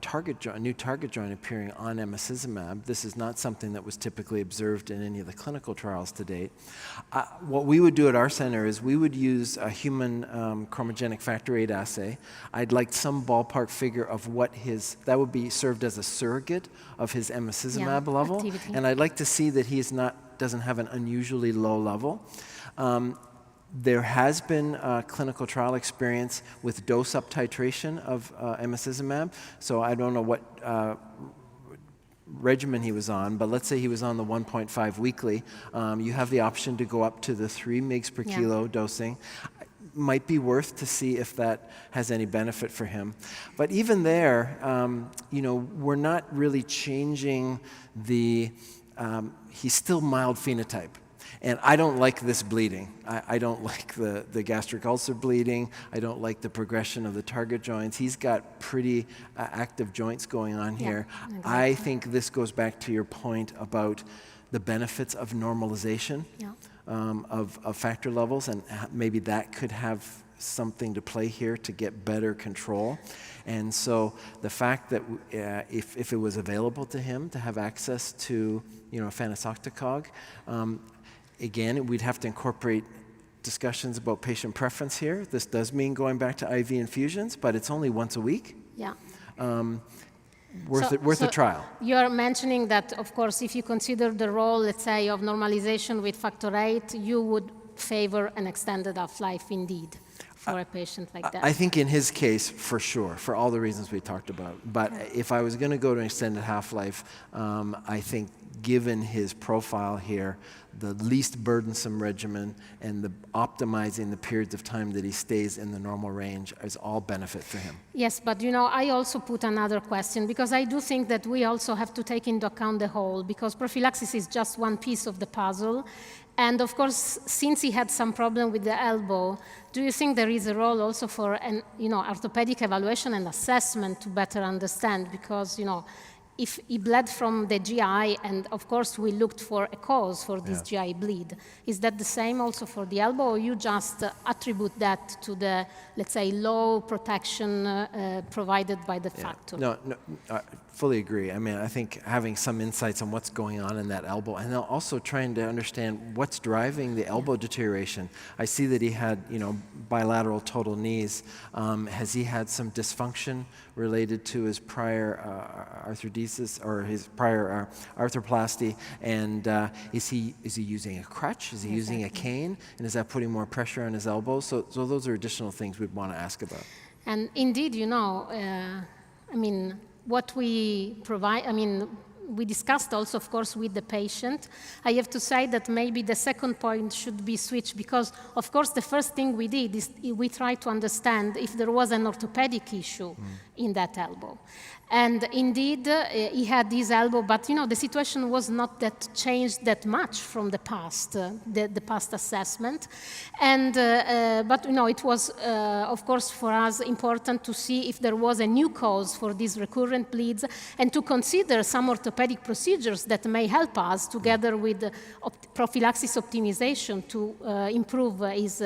new target joint appearing on emicizumab. This is not something that was typically observed in any of the clinical trials to date. What we would do at our center is we would use a human chromogenic factor VIII assay. I'd like some ballpark figure of that would be served as a surrogate of his emicizumab level. Activity. And I'd like to see that he doesn't have an unusually low level. There has been clinical trial experience with dose up titration of emicizumab, so I don't know what regimen he was on, but let's say he was on the 1.5 weekly. You have the option to go up to the 3 mg per kilo dosing. Might be worth to see if that has any benefit for him. But even there, we're not really changing he's still mild phenotype. And I don't like this bleeding. I don't like the gastric ulcer bleeding. I don't like the progression of the target joints. He's got pretty active joints going on here. Exactly. I think this goes back to your point about the benefits of normalization of factor levels, and maybe that could have something to play here to get better control. And so the fact that if it was available to him to have access to efanesoctocog, again, we'd have to incorporate discussions about patient preference here. This does mean going back to IV infusions, but it's only once a week. Yeah. worth a trial. You are mentioning that, of course, if you consider the role, let's say, of normalization with factor VIII, you would favor an extended half-life indeed for a patient like that. I think in his case, for sure, for all the reasons we talked about. But if I was going to go to an extended half-life, I think given his profile here, the least burdensome regimen and the optimizing the periods of time that he stays in the normal range is all benefit for him. Yes, but you know, I also put another question, because I do think that we also have to take into account the whole, because prophylaxis is just one piece of the puzzle. And of course, since he had some problem with the elbow, do you think there is a role also for an, orthopedic evaluation and assessment to better understand? Because, if he bled from the GI, and of course we looked for a cause for this GI bleed, is that the same also for the elbow, or you just attribute that to the, let's say, low protection provided by the factor? No, I fully agree. I mean, I think having some insights on what's going on in that elbow, and also trying to understand what's driving the elbow deterioration. I see that he had, bilateral total knees. Has he had some dysfunction related to his prior arthrodesis or his prior arthroplasty? And is he using a crutch? Is he using a cane? And is that putting more pressure on his elbow? So those are additional things we'd want to ask about. And indeed, what we provide, we discussed also, of course, with the patient. I have to say that maybe the second point should be switched, because, of course, the first thing we did is we tried to understand if there was an orthopedic issue in that elbow. And indeed, he had this elbow, but the situation was not that changed that much from the past, the past assessment. And but it was, of course, for us important to see if there was a new cause for these recurrent bleeds, and to consider some orthopedic procedures that may help us, together with prophylaxis optimization, to improve his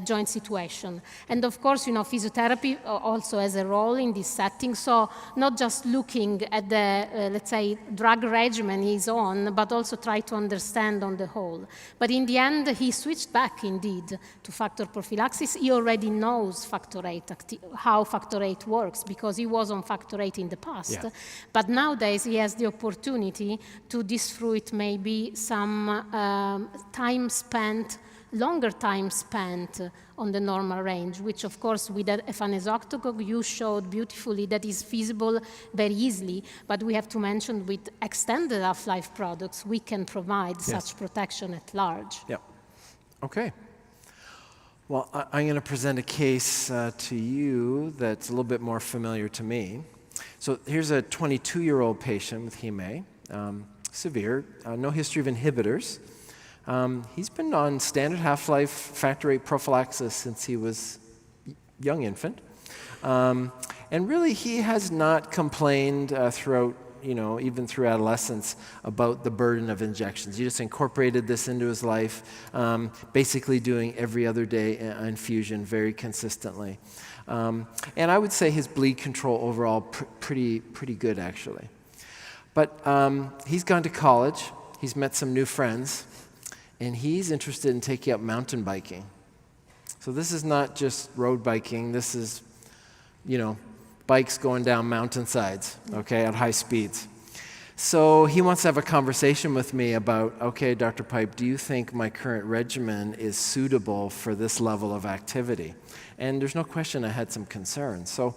joint situation. And of course, physiotherapy also has a role in this setting. So not just looking at the, let's say, drug regimen he's on, but also try to understand on the whole. But in the end, he switched back, indeed, to factor prophylaxis. He already knows factor VIII, how factor VIII works, because he was on factor VIII in the past. Yeah. But nowadays, he has the opportunity to disfruit maybe some longer time spent on the normal range, which, of course, with a efanesoctocog, you showed beautifully that is feasible very easily. But we have to mention, with extended half-life products, we can provide such protection at large. Yep. Okay. Well, I'm going to present a case to you that's a little bit more familiar to me. So here's a 22-year-old patient with Heme, severe, no history of inhibitors. He's been on standard half-life factor VIII prophylaxis since he was a young infant. And really, he has not complained throughout, even through adolescence, about the burden of injections. He just incorporated this into his life, basically doing every other day infusion very consistently. And I would say his bleed control overall pretty good, actually. But he's gone to college. He's met some new friends. And he's interested in taking up mountain biking. So this is not just road biking. This is, bikes going down mountainsides, okay, at high speeds. So he wants to have a conversation with me about, okay, Dr. Pipe, do you think my current regimen is suitable for this level of activity? And there's no question I had some concerns. So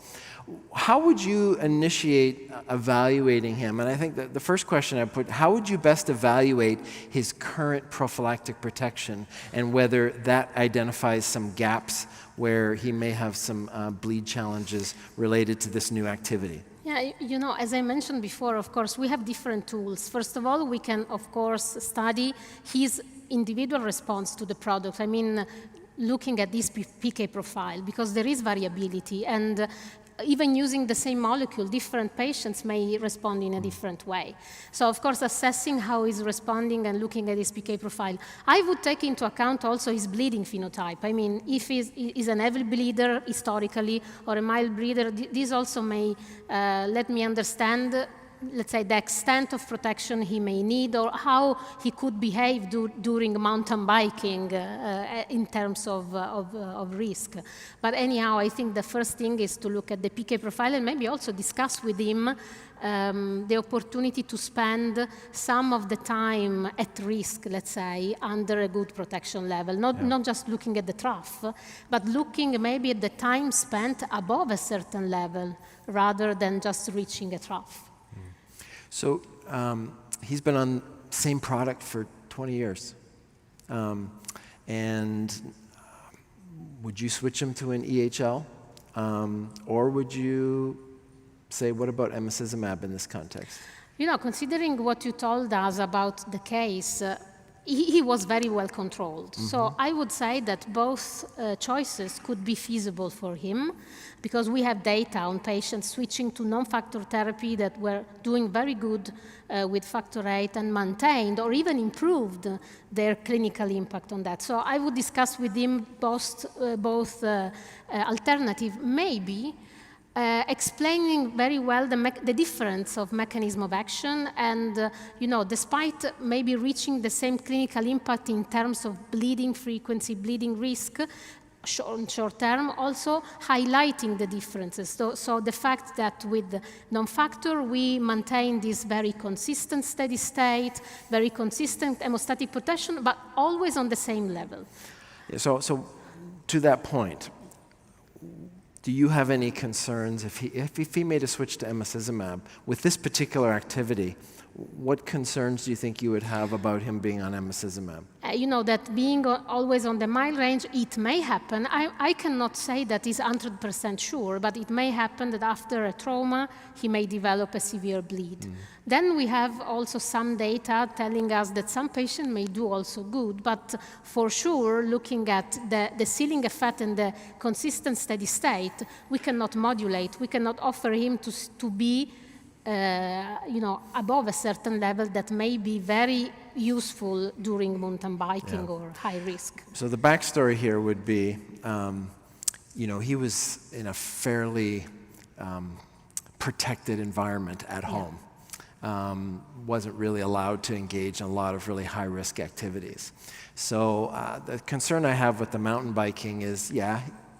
how would you initiate evaluating him? And I think that the first question I put, how would you best evaluate his current prophylactic protection, and whether that identifies some gaps where he may have some bleed challenges related to this new activity? Yeah, as I mentioned before, of course, we have different tools. First of all, we can, of course, study his individual response to the product. Looking at this PK profile, because there is variability, and even using the same molecule, different patients may respond in a different way. So, of course, assessing how he's responding and looking at his PK profile. I would take into account also his bleeding phenotype. If he's an heavy bleeder historically or a mild bleeder, this also may let me understand let's say, the extent of protection he may need or how he could behave during mountain biking in terms of risk. But anyhow, I think the first thing is to look at the PK profile and maybe also discuss with him the opportunity to spend some of the time at risk, let's say, under a good protection level. Not just looking at the trough, but looking maybe at the time spent above a certain level rather than just reaching a trough. So he's been on same product for 20 years. And would you switch him to an EHL? Or would you say, what about emicizumab in this context? You know, considering what you told us about the case, he was very well controlled. So I would say that both choices could be feasible for him because we have data on patients switching to non-factor therapy that were doing very good with factor VIII and maintained or even improved their clinical impact on that. So I would discuss with him both alternatives, maybe explaining very well the difference of mechanism of action and, you know, despite maybe reaching the same clinical impact in terms of bleeding frequency, bleeding risk, short term, also highlighting the differences. So the fact that with non-factor, we maintain this very consistent steady state, very consistent hemostatic protection, but always on the same level. So to that point, do you have any concerns if he made a switch to emicizumab with this particular activity? What concerns do you think you would have about him being on emicizumab? You know, that being always on the mile range, it may happen. I cannot say that is 100% sure, but it may happen that after a trauma, he may develop a severe bleed. Then we have also some data telling us that some patients may do also good, but for sure, looking at the ceiling effect and the consistent steady state, we cannot modulate. We cannot offer him to be you know, above a certain level that may be very useful during mountain biking or high risk. So the backstory here would be, you know, he was in a fairly protected environment at home. Wasn't really allowed to engage in a lot of really high-risk activities. So the concern I have with the mountain biking is,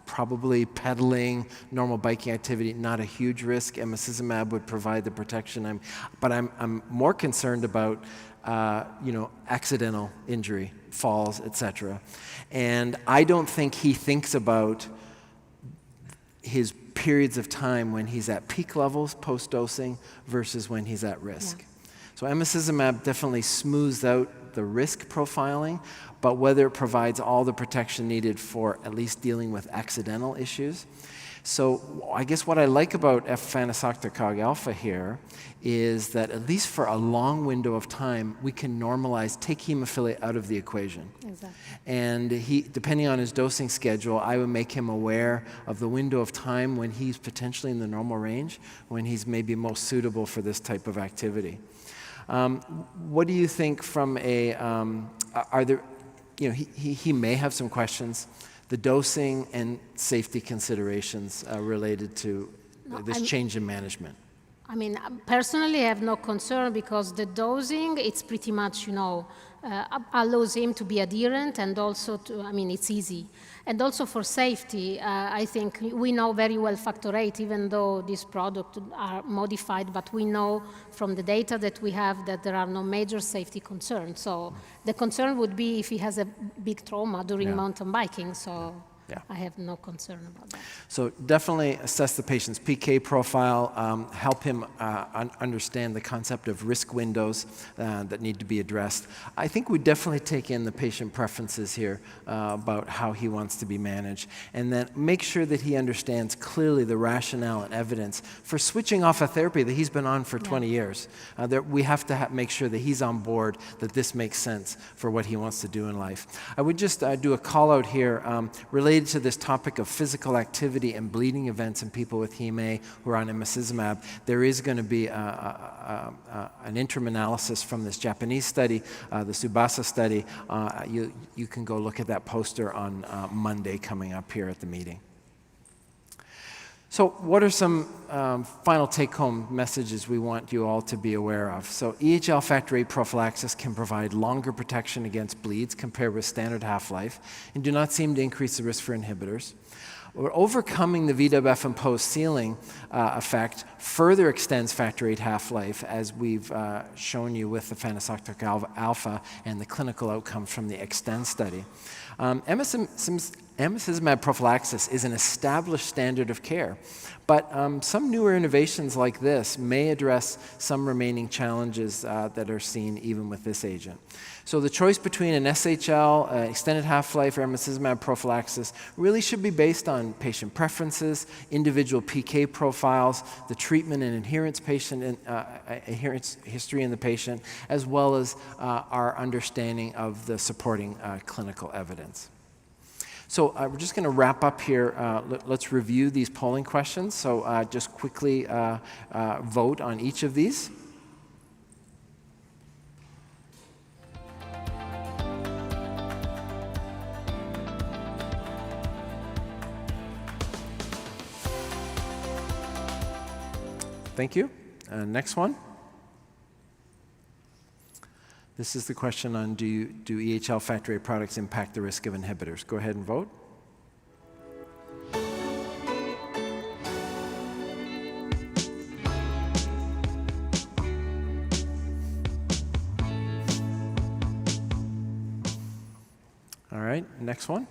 probably pedaling, normal biking activity, not a huge risk. Emicizumab would provide the protection. But I'm more concerned about you know, accidental injury, falls, etc. And I don't think he thinks about his periods of time when he's at peak levels post-dosing versus when he's at risk. So emicizumab definitely smooths out the risk profiling, but whether it provides all the protection needed for at least dealing with accidental issues. So I guess what I like about efanesoctocog Cog alpha here is that at least for a long window of time, we can normalize, take hemophilia out of the equation. Exactly. And depending on his dosing schedule, I would make him aware of the window of time when he's potentially in the normal range, when he's maybe most suitable for this type of activity. What do you think from a, are there, you know, he may have some questions, the dosing and safety considerations related to this change in management. I mean, personally, I have no concern because the dosing, it's pretty much, you know, allows him to be adherent and also to, I mean, it's easy. And also for safety, I think we know very well factor VIII, even though these products are modified, but we know from the data that we have that there are no major safety concerns. So the concern would be if he has a big trauma during mountain biking. So I have no concern about that. So definitely assess the patient's PK profile, help him understand the concept of risk windows that need to be addressed. I think we definitely take in the patient preferences here about how he wants to be managed, and then make sure that he understands clearly the rationale and evidence for switching off a therapy that he's been on for 20 years. That we have to make sure that he's on board, that this makes sense for what he wants to do in life. I would just do a call out here related to this topic of physical activity and bleeding events in people with Hem-A who are on emicizumab. There is going to be an interim analysis from this Japanese study, the Tsubasa study. You can go look at that poster on Monday coming up here at the meeting. So what are some final take-home messages we want you all to be aware of? So EHL factor VIII prophylaxis can provide longer protection against bleeds compared with standard half-life and do not seem to increase the risk for inhibitors. Or overcoming the VWF imposed ceiling effect further extends factor VIII half-life, as we've shown you with the fanosoctocog alpha and the clinical outcomes from the EXTEND study. Emicizumab prophylaxis is an established standard of care, but some newer innovations like this may address some remaining challenges that are seen even with this agent. So the choice between an SHL, extended half-life, or emicizumab prophylaxis really should be based on patient preferences, individual PK profiles, the treatment and adherence history in the patient, as well as our understanding of the supporting clinical evidence. So we're just going to wrap up here. Let's review these polling questions. So just quickly vote on each of these. Thank you. Next one. This is the question on do EHL factor VIII products impact the risk of inhibitors? Go ahead and vote. All right, next one.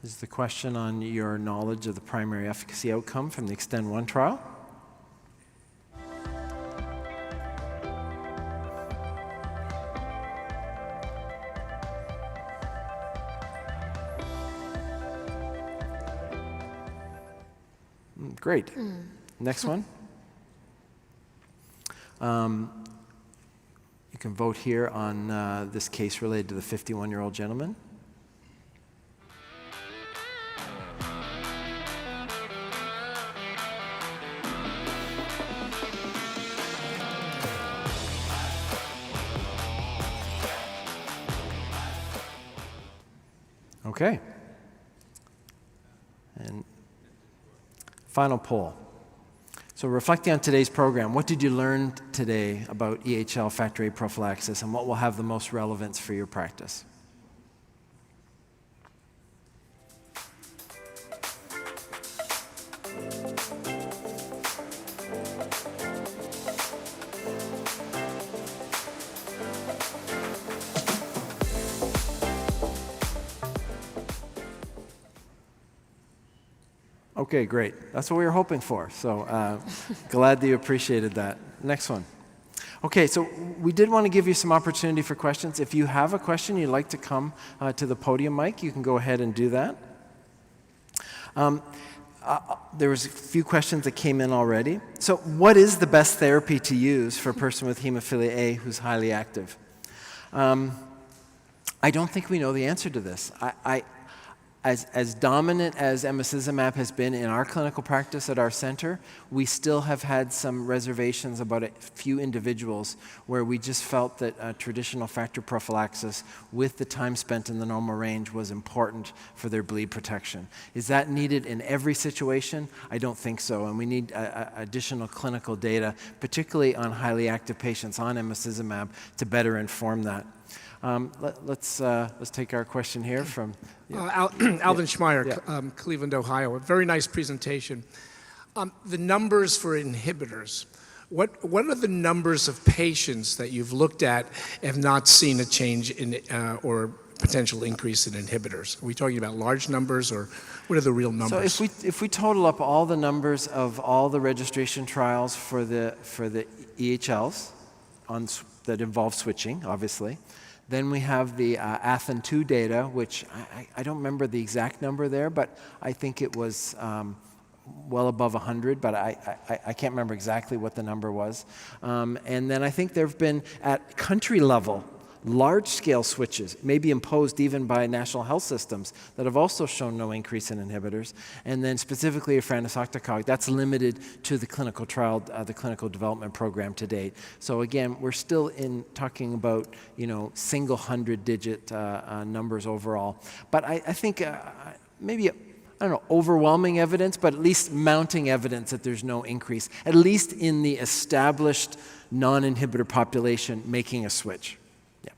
This is the question on your knowledge of the primary efficacy outcome from the EXTEND-1 trial. Great. Next one. You can vote here on this case related to the 51-year-old gentleman. Okay. And final poll. So reflecting on today's program, what did you learn today about EHL factor VIII prophylaxis, and what will have the most relevance for your practice? Okay, great. That's what we were hoping for. So glad that you appreciated that. Next one. Okay, so we did want to give you some opportunity for questions. If you have a question you'd like to come to the podium mic, you can go ahead and do that. There was a few questions that came in already. So what is the best therapy to use for a person with hemophilia A who's highly active? I don't think we know the answer to this. As dominant as emicizumab has been in our clinical practice at our center, we still have had some reservations about a few individuals where we just felt that traditional factor prophylaxis with the time spent in the normal range was important for their bleed protection. Is that needed in every situation? I don't think so, and we need additional clinical data, particularly on highly active patients on emicizumab, to better inform that. Let's take our question here from Alvin Schmeier, Cleveland, Ohio. A very nice presentation. The numbers for inhibitors. What are the numbers of patients that you've looked at have not seen a change in or potential increase in inhibitors? Are we talking about large numbers, or what are the real numbers? So if we total up all the numbers of all the registration trials for the EHLs that involve switching, obviously. Then we have the ATHEN-2 data, which I don't remember the exact number there, but I think it was well above 100, but I can't remember exactly what the number was. And then I think there have been, at country level, large-scale switches, maybe imposed even by national health systems, that have also shown no increase in inhibitors. And then specifically fanosoctocog, that's limited to the clinical trial, the clinical development program to date. So again, we're still talking about, single hundred-digit numbers overall. But I think maybe I don't know, overwhelming evidence, but at least mounting evidence that there's no increase, at least in the established non-inhibitor population making a switch. Yeah.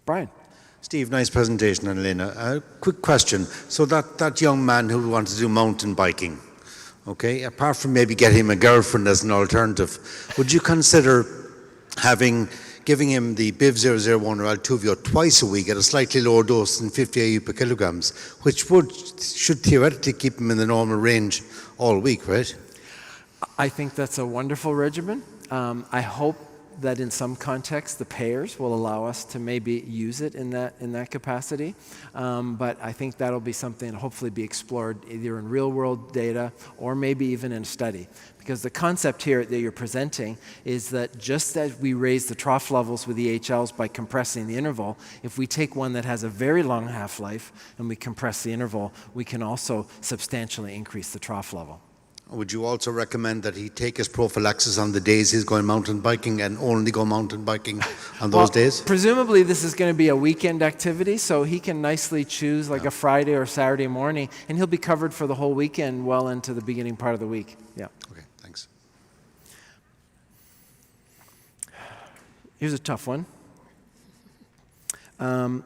Brian. Steve, nice presentation, and Elena. A quick question. So that young man who wants to do mountain biking, okay, apart from maybe getting him a girlfriend as an alternative, would you consider giving him the BIV001 or Altuviiio twice a week at a slightly lower dose than 50 AU per kilograms, which should theoretically keep him in the normal range all week, right? I think that's a wonderful regimen. I hope that in some contexts the payers will allow us to maybe use it in that capacity. But I think that'll be something that hopefully be explored either in real world data or maybe even in a study. Because the concept here that you're presenting is that just as we raise the trough levels with EHLs by compressing the interval, if we take one that has a very long half-life and we compress the interval, we can also substantially increase the trough level. Would you also recommend that he take his prophylaxis on the days he's going mountain biking and only go mountain biking on those days? Presumably this is going to be a weekend activity, so he can nicely choose like a Friday or Saturday morning, and he'll be covered for the whole weekend well into the beginning part of the week. Yeah. Okay, thanks. Here's a tough one.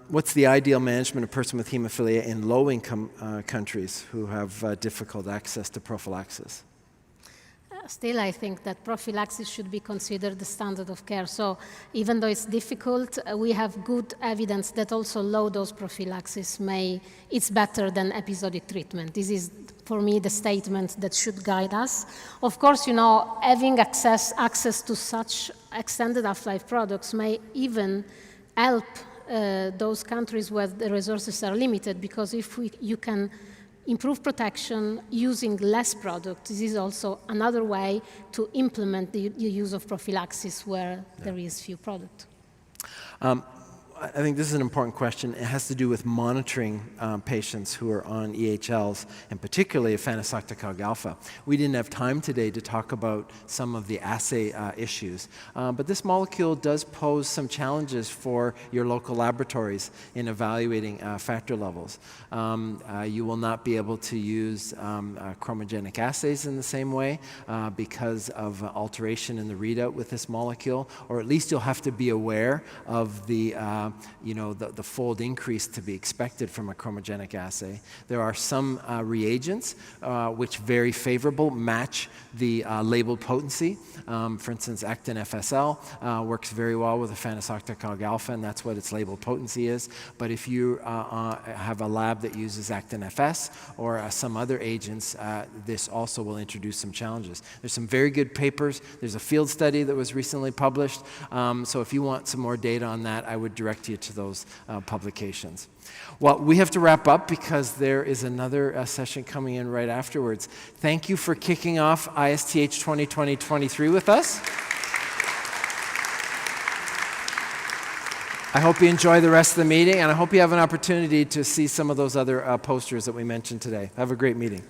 What's the ideal management of a person with hemophilia in low-income countries who have difficult access to prophylaxis? Still, I think that prophylaxis should be considered the standard of care. So even though it's difficult, we have good evidence that also low-dose prophylaxis it's better than episodic treatment. This is, for me, the statement that should guide us. Of course, having access to such extended half-life products may even help those countries where the resources are limited, because if you can improve protection using less product, this is also another way to implement the use of prophylaxis where there is few product. I think this is an important question. It has to do with monitoring patients who are on EHLs, and particularly efanesoctocog alpha. We didn't have time today to talk about some of the assay issues, but this molecule does pose some challenges for your local laboratories in evaluating factor levels. You will not be able to use chromogenic assays in the same way because of alteration in the readout with this molecule, or at least you'll have to be aware of the fold increase to be expected from a chromogenic assay. There are some reagents which very favorable match the labeled potency. For instance, Actin FSL works very well with efanesoctocog alpha, and that's what its labeled potency is. But if you have a lab that uses Actin FS or some other agents, this also will introduce some challenges. There's some very good papers. There's a field study that was recently published. So if you want some more data on that, I would direct you to those publications. Well, we have to wrap up because there is another session coming in right afterwards. Thank you for kicking off ISTH 2020-23 with us. I hope you enjoy the rest of the meeting, and I hope you have an opportunity to see some of those other posters that we mentioned today. Have a great meeting.